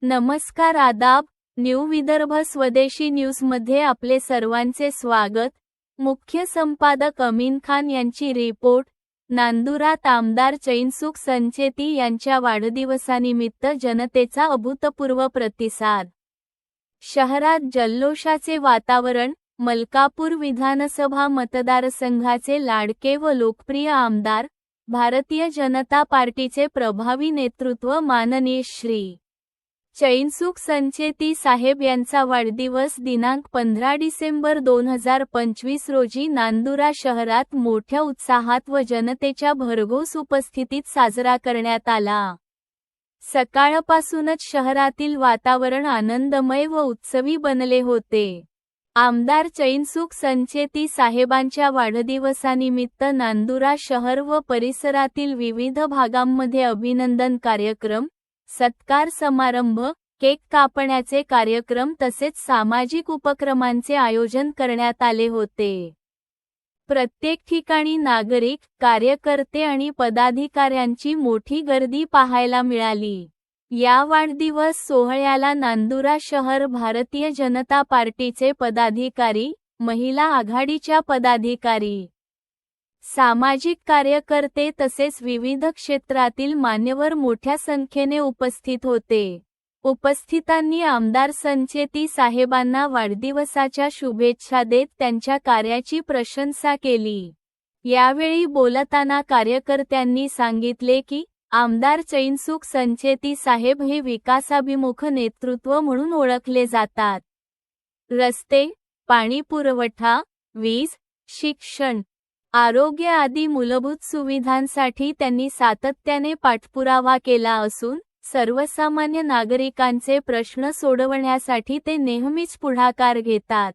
नमस्कार आदाब, न्यू विदर्भ स्वदेशी न्यूजमध्ये आपले सर्वांचे स्वागत। मुख्य संपादक अमीन खान यांची रिपोर्ट। नांदुरात आमदार चैनसुख संचेती यांच्या वाढदिवसानिमित्त जनतेचा अभूतपूर्व प्रतिसाद। शहरात जल्लोषाचे वातावरण। मलकापूर विधानसभा मतदारसंघाचे लाडके व लोकप्रिय आमदार, भारतीय जनता पार्टीचे प्रभावी नेतृत्व माननीय श्री चैनसुख संचेती साहेब यांचा वाढदिवस दिनांक 15 डिसेंबर 2025 रोजी नांदुरा शहरात मोठ्या उत्साहात व जनतेच्या भरघोस उपस्थितीत साजरा करण्यात आला। सकाळपासूनच शहरातील वातावरण आनंदमय व उत्सवी बनले होते। आमदार चैनसुख संचेती साहेबांच्या वाढदिवसानिमित्त नांदुरा शहर व परिसरातील विविध भागांमध्ये अभिनंदन कार्यक्रम, सत्कार समारंभ, केक कापण्याचे कार्यक्रम तसेच सामाजिक उपक्रमांचे आयोजन करण्यात आले होते। प्रत्येक ठिकाणी नागरिक, कार्यकर्ते आणि पदाधिकाऱ्यांची मोठी गर्दी पाहायला मिळाली। या वाढदिवस सोहळ्याला नांदुरा शहर भारतीय जनता पार्टीचे पदाधिकारी, महिला आघाडीच्या पदाधिकारी, सामाजिक कार्यकर्ते तसेच विविध क्षेत्रातील मान्यवर मोठ्या संख्येने उपस्थित होते। उपस्थितांनी आमदार संचेती साहेबांना वाढदिवसाच्या शुभेच्छा देत त्यांच्या कार्याची प्रशंसा केली। यावेळी बोलताना कार्यकर्त्यांनी सांगितले की आमदार चैनसुख संचेती साहेब हे विकासाभिमुख नेतृत्व म्हणून ओळखले जातात। रस्ते, पाणी पुरवठा, वीज, शिक्षण, आरोग्य आदी मूलभूत सुविधांसाठी त्यांनी सातत्याने पाठपुरावा केला असून सर्वसामान्य नागरिकांचे प्रश्न सोडवण्यासाठी ते नेहमीच पुढाकार घेतात।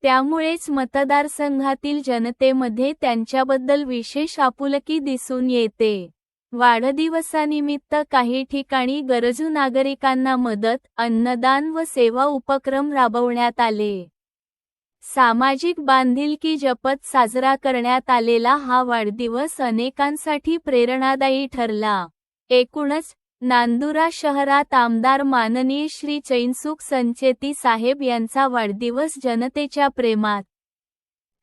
त्यामुळेच मतदारसंघातील जनतेमध्ये त्यांच्याबद्दल विशेष आपुलकी दिसून येते। वाढदिवसानिमित्त काही ठिकाणी गरजू नागरिकांना मदत, अन्नदान व सेवा उपक्रम राबवण्यात आले। सामाजिक बांधिलकी जपत साजरा करण्यात आलेला हा वाढदिवस अनेकांसाठी प्रेरणादायी ठरला। एकूणच नांदुरा शहरात आमदार माननीय श्री चैनसुख संचेती साहेब यांचा वाढदिवस जनतेच्या प्रेमात,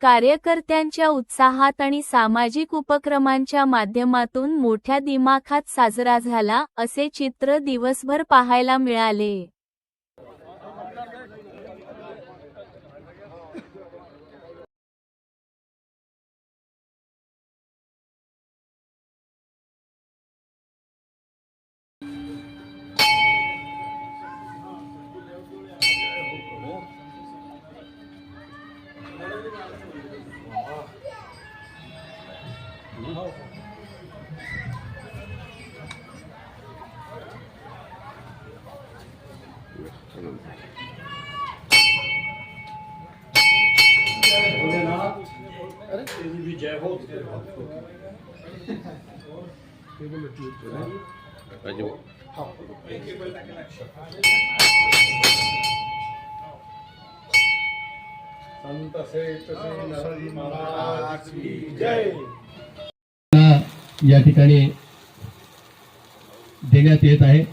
कार्यकर्त्यांच्या उत्साहात आणि सामाजिक उपक्रमांच्या माध्यमातून मोठ्या दिमाखात साजरा झाला असे चित्र दिवसभर पाहायला मिळाले। या ठिकाणी देण्यात येत आहे।